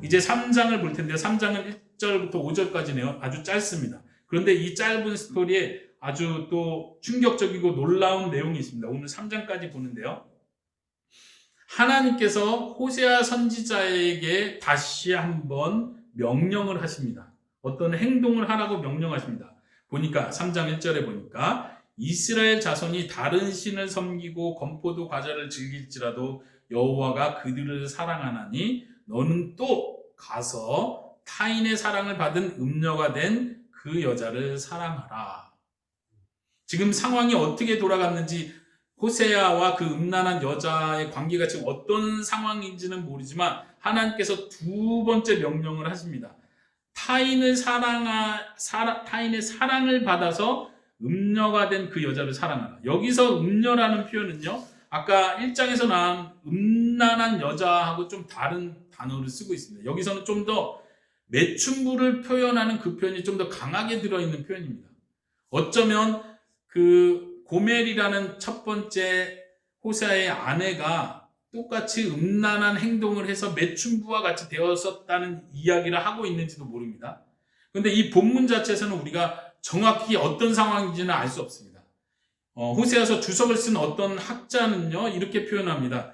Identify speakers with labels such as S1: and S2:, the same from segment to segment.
S1: 이제 3장을 볼 텐데요. 3장은 1절부터 5절까지네요. 아주 짧습니다. 그런데 이 짧은 스토리에 아주 또 충격적이고 놀라운 내용이 있습니다. 오늘 3장까지 보는데요. 하나님께서 호세아 선지자에게 다시 한번 명령을 하십니다. 어떤 행동을 하라고 명령하십니다. 보니까 3장 1절에 보니까 이스라엘 자손이 다른 신을 섬기고 건포도 과자를 즐길지라도 여호와가 그들을 사랑하나니 너는 또 가서 타인의 사랑을 받은 음녀가 된 그 여자를 사랑하라. 지금 상황이 어떻게 돌아갔는지 호세아와 그 음란한 여자의 관계가 지금 어떤 상황인지는 모르지만 하나님께서 두 번째 명령을 하십니다. 타인의 사랑을 받아서 음녀가 된 그 여자를 사랑하라. 여기서 음녀라는 표현은요, 아까 1장에서 나온 음란한 여자하고 좀 다른 단어를 쓰고 있습니다. 여기서는 좀 더 매춘부를 표현하는 그 표현이 좀 더 강하게 들어있는 표현입니다. 어쩌면 그 고멜이라는 첫 번째 호세아의 아내가 똑같이 음란한 행동을 해서 매춘부와 같이 되었었다는 이야기를 하고 있는지도 모릅니다. 그런데 이 본문 자체에서는 우리가 정확히 어떤 상황인지는 알 수 없습니다. 호세아서 주석을 쓴 어떤 학자는요, 이렇게 표현합니다.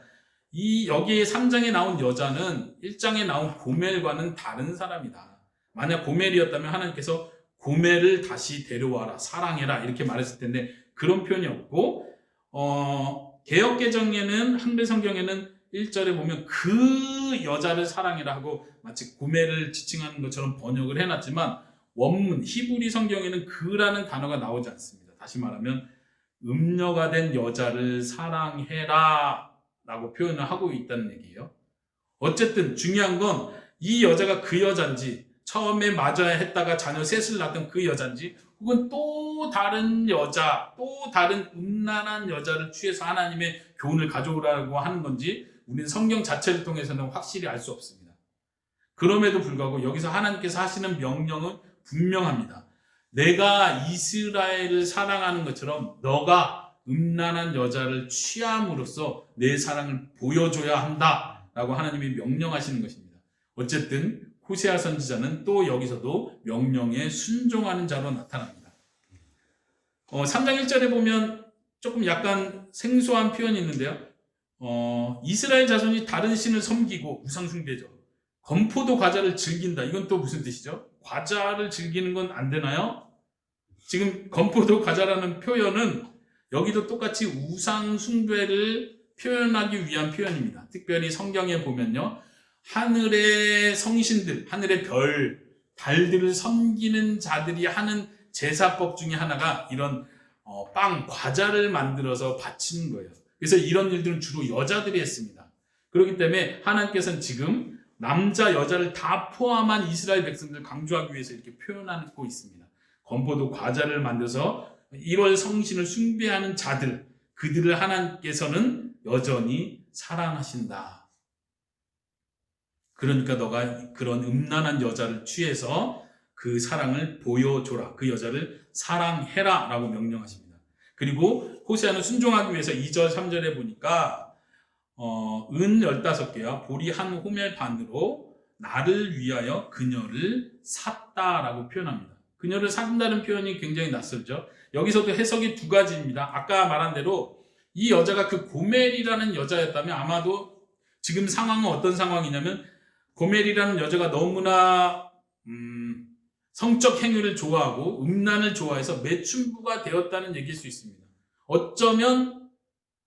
S1: 여기에 3장에 나온 여자는 1장에 나온 고멜과는 다른 사람이다. 만약 고멜이었다면 하나님께서 고멜을 다시 데려와라, 사랑해라 이렇게 말했을 텐데 그런 표현이 없고, 개역개정에는, 한글 성경에는 1절에 보면 그 여자를 사랑해라 하고 마치 고멜을 지칭하는 것처럼 번역을 해놨지만 원문 히브리 성경에는 그라는 단어가 나오지 않습니다. 다시 말하면 음녀가 된 여자를 사랑해라 라고 표현을 하고 있다는 얘기예요. 어쨌든 중요한 건 이 여자가 그 여잔지, 처음에 맞아야 했다가 자녀 셋을 낳던 그 여잔지, 혹은 또 다른 여자, 또 다른 음란한 여자를 취해서 하나님의 교훈을 가져오라고 하는 건지 우리는 성경 자체를 통해서는 확실히 알 수 없습니다. 그럼에도 불구하고 여기서 하나님께서 하시는 명령은 분명합니다. 내가 이스라엘을 사랑하는 것처럼 너가 음란한 여자를 취함으로써 내 사랑을 보여줘야 한다라고 하나님이 명령하시는 것입니다. 어쨌든 호세아 선지자는 또 여기서도 명령에 순종하는 자로 나타납니다. 3장 1절에 보면 조금 약간 생소한 표현이 있는데요. 이스라엘 자손이 다른 신을 섬기고 우상숭배죠. 건포도 과자를 즐긴다. 이건 또 무슨 뜻이죠? 과자를 즐기는 건 안 되나요? 지금 건포도 과자라는 표현은 여기도 똑같이 우상숭배를 표현하기 위한 표현입니다. 특별히 성경에 보면요, 하늘의 성신들, 하늘의 별, 달들을 섬기는 자들이 하는 제사법 중에 하나가 이런 과자를 만들어서 바치는 거예요. 그래서 이런 일들은 주로 여자들이 했습니다. 그렇기 때문에 하나님께서는 지금 남자, 여자를 다 포함한 이스라엘 백성들을 강조하기 위해서 이렇게 표현하고 있습니다. 건포도 과자를 만들어서 1월 성신을 숭배하는 자들, 그들을 하나님께서는 여전히 사랑하신다. 그러니까 너가 그런 음란한 여자를 취해서 그 사랑을 보여줘라. 그 여자를 사랑해라 라고 명령하십니다. 그리고 호세아는 순종하기 위해서 2절, 3절에 보니까 은 15개와 보리 한 호멜 반으로 나를 위하여 그녀를 샀다라고 표현합니다. 그녀를 산다는 표현이 굉장히 낯설죠. 여기서도 해석이 두 가지입니다. 아까 말한 대로 이 여자가 그 고멜이라는 여자였다면 아마도 지금 상황은 어떤 상황이냐면 고멜이라는 여자가 너무나 성적 행위를 좋아하고 음란을 좋아해서 매춘부가 되었다는 얘기일 수 있습니다. 어쩌면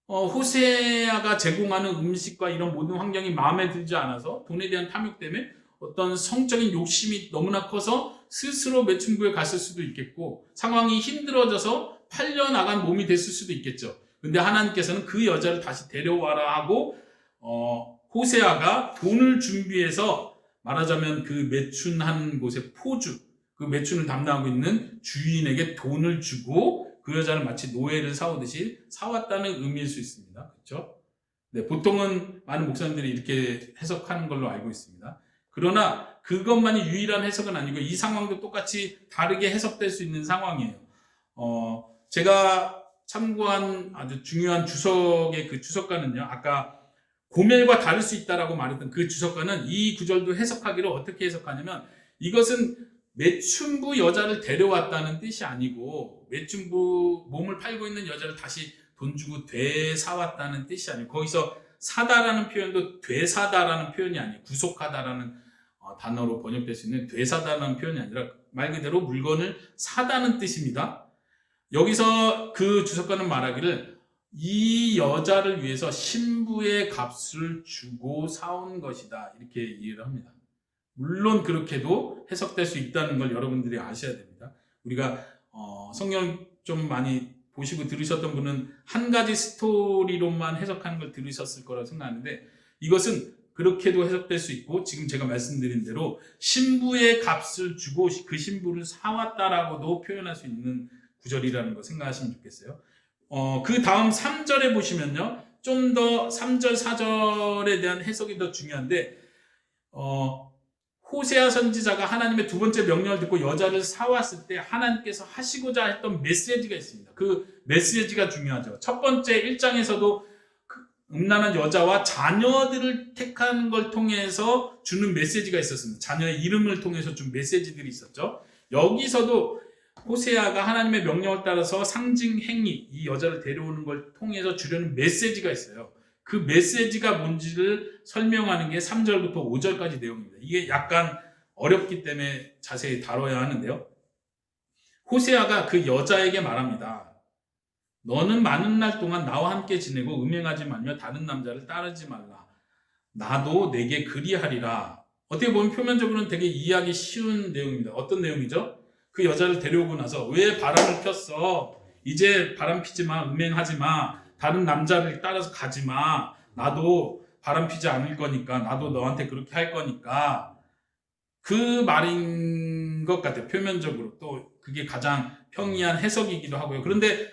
S1: 호세아가 제공하는 음식과 이런 모든 환경이 마음에 들지 않아서 돈에 대한 탐욕 때문에 어떤 성적인 욕심이 너무나 커서 스스로 매춘부에 갔을 수도 있겠고, 상황이 힘들어져서 팔려나간 몸이 됐을 수도 있겠죠. 근데 하나님께서는 그 여자를 다시 데려와라 하고 호세아가 돈을 준비해서, 말하자면 그 매춘한 곳의 포주, 그 매춘을 담당하고 있는 주인에게 돈을 주고 그 여자를 마치 노예를 사오듯이 사왔다는 의미일 수 있습니다. 그렇죠? 네, 보통은 많은 목사님들이 이렇게 해석하는 걸로 알고 있습니다. 그러나 그것만이 유일한 해석은 아니고 이 상황도 똑같이 다르게 해석될 수 있는 상황이에요. 제가 참고한 아주 중요한 주석의 그 주석가는요, 아까 고멜과 다를 수 있다라고 말했던 그 주석가는 이 구절도 해석하기를 어떻게 해석하냐면, 이것은 매춘부 여자를 데려왔다는 뜻이 아니고, 매춘부 몸을 팔고 있는 여자를 다시 돈 주고 되사왔다는 뜻이 아니고, 거기서 사다라는 표현도 되사다라는 표현이 아니에요. 구속하다라는 단어로 번역될 수 있는 되사다라는 표현이 아니라 말 그대로 물건을 사다는 뜻입니다. 여기서 그 주석가는 말하기를 이 여자를 위해서 신부의 값을 주고 사온 것이다, 이렇게 이해를 합니다. 물론 그렇게도 해석될 수 있다는 걸 여러분들이 아셔야 됩니다. 우리가 성경 좀 많이 보시고 들으셨던 분은 한 가지 스토리로만 해석하는 걸 들으셨을 거라고 생각하는데, 이것은 그렇게도 해석될 수 있고, 지금 제가 말씀드린 대로 신부의 값을 주고 그 신부를 사왔다라고도 표현할 수 있는 구절이라는 거 생각하시면 좋겠어요. 그 다음 3절에 보시면요, 좀 더 3절 4절에 대한 해석이 더 중요한데, 호세아 선지자가 하나님의 두 번째 명령을 듣고 여자를 사왔을 때 하나님께서 하시고자 했던 메시지가 있습니다. 그 메시지가 중요하죠. 첫 번째 1장에서도 음란한 여자와 자녀들을 택하는 걸 통해서 주는 메시지가 있었습니다. 자녀의 이름을 통해서 준 메시지들이 있었죠. 여기서도 호세아가 하나님의 명령을 따라서 상징 행위, 이 여자를 데려오는 걸 통해서 주려는 메시지가 있어요. 그 메시지가 뭔지를 설명하는 게 3절부터 5절까지 내용입니다. 이게 약간 어렵기 때문에 자세히 다뤄야 하는데요. 호세아가 그 여자에게 말합니다. 너는 많은 날 동안 나와 함께 지내고 음행하지 말며 다른 남자를 따르지 말라. 나도 내게 그리하리라. 어떻게 보면 표면적으로는 되게 이해하기 쉬운 내용입니다. 어떤 내용이죠? 그 여자를 데려오고 나서 왜 바람을 폈어? 이제 바람 피지 마, 음행하지 마, 다른 남자를 따라서 가지 마. 나도 바람 피지 않을 거니까, 나도 너한테 그렇게 할 거니까. 그 말인 것 같아요. 표면적으로. 또 그게 가장 평이한 해석이기도 하고요. 그런데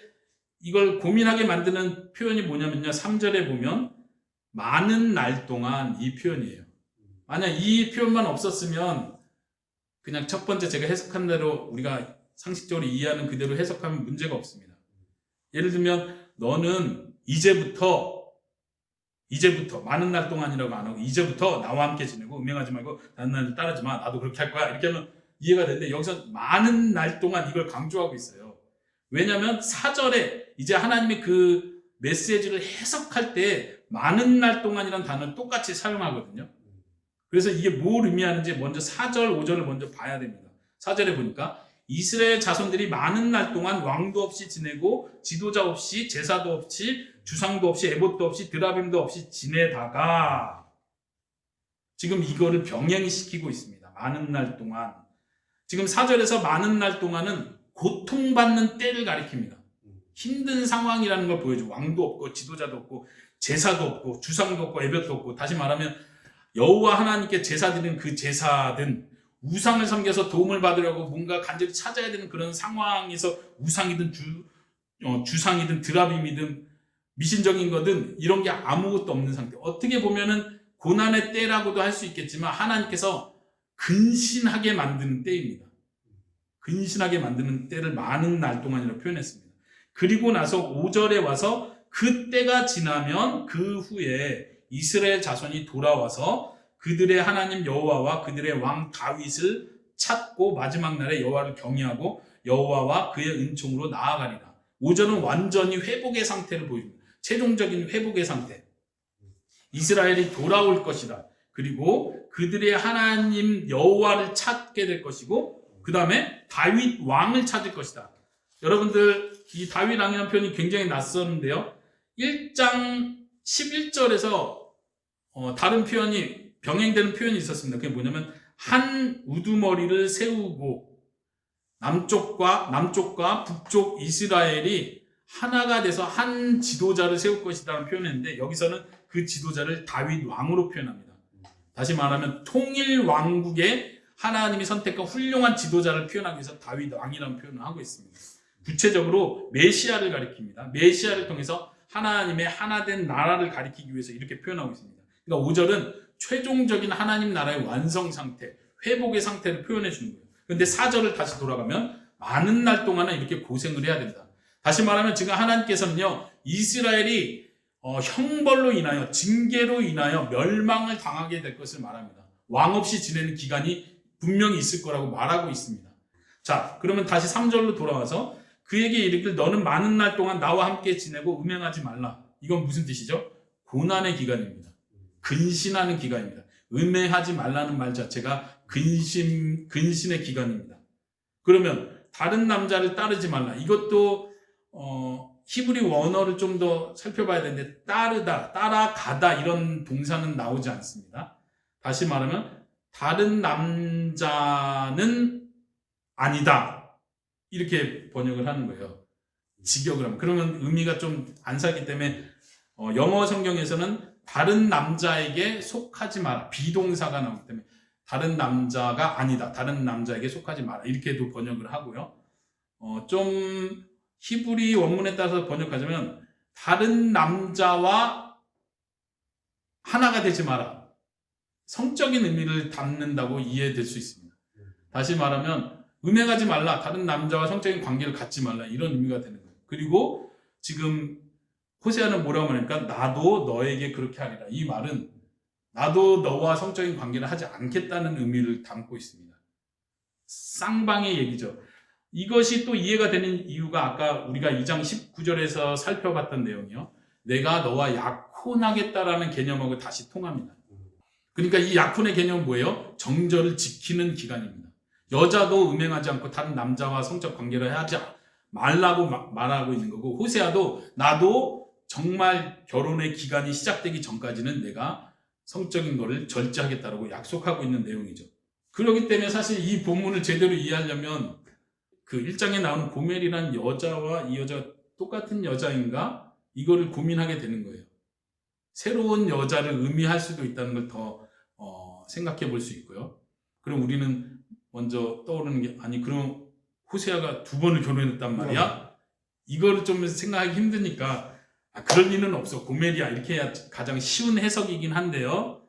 S1: 이걸 고민하게 만드는 표현이 뭐냐면요, 3절에 보면 많은 날 동안, 이 표현이에요. 만약 이 표현만 없었으면 그냥 첫 번째 제가 해석한 대로 우리가 상식적으로 이해하는 그대로 해석하면 문제가 없습니다. 예를 들면 너는 이제부터 많은 날 동안이라고 안 하고 이제부터 나와 함께 지내고 음행하지 말고 다른 남자를 따르지 마, 나도 그렇게 할 거야, 이렇게 하면 이해가 되는데, 여기서 많은 날 동안 이걸 강조하고 있어요. 왜냐하면 4절에 이제 하나님의 그 메시지를 해석할 때 많은 날 동안이라는 단어를 똑같이 사용하거든요. 그래서 이게 뭘 의미하는지 먼저 4절, 5절을 먼저 봐야 됩니다. 4절에 보니까 이스라엘 자손들이 많은 날 동안 왕도 없이 지내고 지도자 없이 제사도 없이 주상도 없이 에봇도 없이 드라빔도 없이 지내다가, 지금 이거를 병행시키고 있습니다. 많은 날 동안. 지금 4절에서 많은 날 동안은 고통받는 때를 가리킵니다. 힘든 상황이라는 걸 보여줘. 왕도 없고 지도자도 없고 제사도 없고 주상도 없고 에봇도 없고, 다시 말하면 여호와 하나님께 제사드리는 그 제사든 우상을 섬겨서 도움을 받으려고 뭔가 간절히 찾아야 되는 그런 상황에서 우상이든 주상이든 드라빔이든 미신적인 거든 이런 게 아무것도 없는 상태. 어떻게 보면은 고난의 때라고도 할 수 있겠지만 하나님께서 근신하게 만드는 때입니다. 근신하게 만드는 때를 많은 날 동안이라고 표현했습니다. 그리고 나서 5절에 와서 그 때가 지나면 그 후에 이스라엘 자손이 돌아와서 그들의 하나님 여호와와 그들의 왕 다윗을 찾고 마지막 날에 여호와를 경외하고 여호와와 그의 은총으로 나아가리라. 5절은 완전히 회복의 상태를 보입니다. 최종적인 회복의 상태. 이스라엘이 돌아올 것이다. 그리고 그들의 하나님 여호와를 찾게 될 것이고, 그 다음에 다윗 왕을 찾을 것이다. 여러분들, 이 다윗 왕이라는 표현이 굉장히 낯설는데요, 1장 11절에서 다른 표현이 병행되는 표현이 있었습니다. 그게 뭐냐면 한 우두머리를 세우고 남쪽과 북쪽 이스라엘이 하나가 돼서 한 지도자를 세울 것이라는 표현인데, 여기서는 그 지도자를 다윗 왕으로 표현합니다. 다시 말하면 통일 왕국에 하나님이 선택한 훌륭한 지도자를 표현하기 위해서 다윗 왕이라는 표현을 하고 있습니다. 구체적으로 메시아를 가리킵니다. 메시아를 통해서 하나님의 하나된 나라를 가리키기 위해서 이렇게 표현하고 있습니다. 그러니까 5절은 최종적인 하나님 나라의 완성 상태, 회복의 상태를 표현해 주는 거예요. 그런데 4절을 다시 돌아가면 많은 날 동안은 이렇게 고생을 해야 된다. 다시 말하면 지금 하나님께서는요, 이스라엘이 형벌로 인하여 징계로 인하여 멸망을 당하게 될 것을 말합니다. 왕 없이 지내는 기간이 분명히 있을 거라고 말하고 있습니다. 자, 그러면 다시 3절로 돌아와서 그에게 이르길 너는 많은 날 동안 나와 함께 지내고 음행하지 말라. 이건 무슨 뜻이죠? 고난의 기간입니다. 근신하는 기간입니다. 음행하지 말라는 말 자체가 근신의 기간입니다. 그러면 다른 남자를 따르지 말라. 이것도 히브리 원어를 좀 더 살펴봐야 되는데 따르다, 따라가다 이런 동사는 나오지 않습니다. 다시 말하면 다른 남자는 아니다. 이렇게 번역을 하는 거예요. 직역을 하면. 그러면 의미가 좀 안 살기 때문에 영어 성경에서는 다른 남자에게 속하지 마라. 비동사가 나오기 때문에 다른 남자가 아니다. 다른 남자에게 속하지 마라. 이렇게도 번역을 하고요. 좀 히브리 원문에 따라서 번역하자면 다른 남자와 하나가 되지 마라. 성적인 의미를 담는다고 이해될 수 있습니다. 다시 말하면 음행하지 말라. 다른 남자와 성적인 관계를 갖지 말라. 이런 의미가 되는 거예요. 그리고 지금 호세아는 뭐라고 하니까 나도 너에게 그렇게 하리라. 이 말은 나도 너와 성적인 관계를 하지 않겠다는 의미를 담고 있습니다. 쌍방의 얘기죠. 이것이 또 이해가 되는 이유가 아까 우리가 2장 19절에서 살펴봤던 내용이요. 내가 너와 약혼하겠다라는 개념하고 다시 통합니다. 그러니까 이 약혼의 개념은 뭐예요? 정절을 지키는 기간입니다. 여자도 음행하지 않고 다른 남자와 성적 관계를 하지 말라고 말하고 있는 거고, 호세아도 나도 정말 결혼의 기간이 시작되기 전까지는 내가 성적인 거를 절제하겠다라고 약속하고 있는 내용이죠. 그렇기 때문에 사실 이 본문을 제대로 이해하려면 그 1장에 나오는 고멜이라는 여자와 이 여자가 똑같은 여자인가? 이거를 고민하게 되는 거예요. 새로운 여자를 의미할 수도 있다는 걸 더 생각해 볼 수 있고요. 그럼 우리는 먼저 떠오르는 게 아니 그럼 호세아가 2번을 결혼했단 말이야? 이거를 좀 생각하기 힘드니까 그럴 리는 없어. 고멜이야. 이렇게 해야 가장 쉬운 해석이긴 한데요.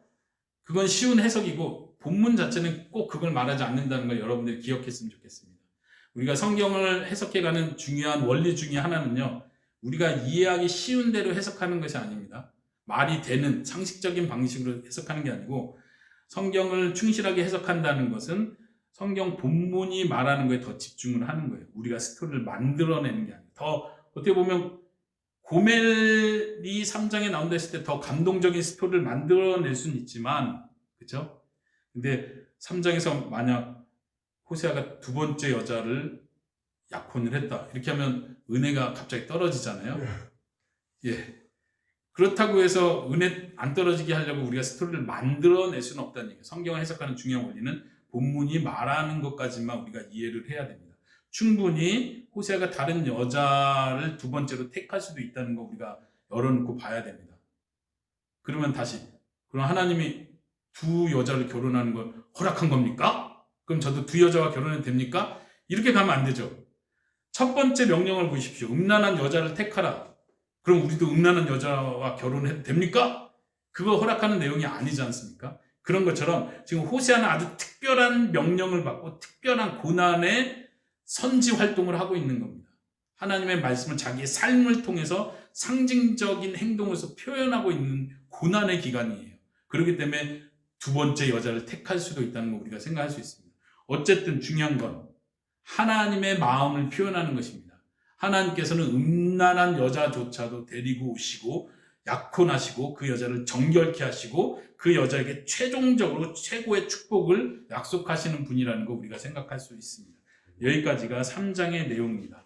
S1: 그건 쉬운 해석이고 본문 자체는 꼭 그걸 말하지 않는다는 걸 여러분들이 기억했으면 좋겠습니다. 우리가 성경을 해석해가는 중요한 원리 중에 하나는요. 우리가 이해하기 쉬운 대로 해석하는 것이 아닙니다. 말이 되는 상식적인 방식으로 해석하는 게 아니고 성경을 충실하게 해석한다는 것은 성경 본문이 말하는 거에 더 집중을 하는 거예요. 우리가 스토리를 만들어내는 게 아니에요. 더 어떻게 보면 고멜이 3장에 나온다 했을 때 더 감동적인 스토리를 만들어낼 수는 있지만 그렇죠? 근데 3장에서 만약 호세아가 2번째 여자를 약혼을 했다. 이렇게 하면 은혜가 갑자기 떨어지잖아요. 예. 그렇다고 해서 은혜 안 떨어지게 하려고 우리가 스토리를 만들어낼 수는 없다는 얘기예요. 성경을 해석하는 중요한 원리는 본문이 말하는 것까지만 우리가 이해를 해야 됩니다. 충분히 호세아가 다른 여자를 2번째로 택할 수도 있다는 거 우리가 열어놓고 봐야 됩니다. 그러면 다시 그럼 하나님이 2 여자를 결혼하는 걸 허락한 겁니까? 그럼 저도 2 여자와 결혼해도 됩니까? 이렇게 가면 안 되죠. 첫 번째 명령을 보십시오. 음란한 여자를 택하라. 그럼 우리도 음란한 여자와 결혼해도 됩니까? 그거 허락하는 내용이 아니지 않습니까? 그런 것처럼 지금 호세아는 아주 특별한 명령을 받고 특별한 고난의 선지 활동을 하고 있는 겁니다. 하나님의 말씀을 자기의 삶을 통해서 상징적인 행동으로서 표현하고 있는 고난의 기간이에요. 그렇기 때문에 2번째 여자를 택할 수도 있다는 거 우리가 생각할 수 있습니다. 어쨌든 중요한 건 하나님의 마음을 표현하는 것입니다. 하나님께서는 음란한 여자조차도 데리고 오시고 약혼하시고 그 여자를 정결케 하시고 그 여자에게 최종적으로 최고의 축복을 약속하시는 분이라는 거 우리가 생각할 수 있습니다. 여기까지가 3장의 내용입니다.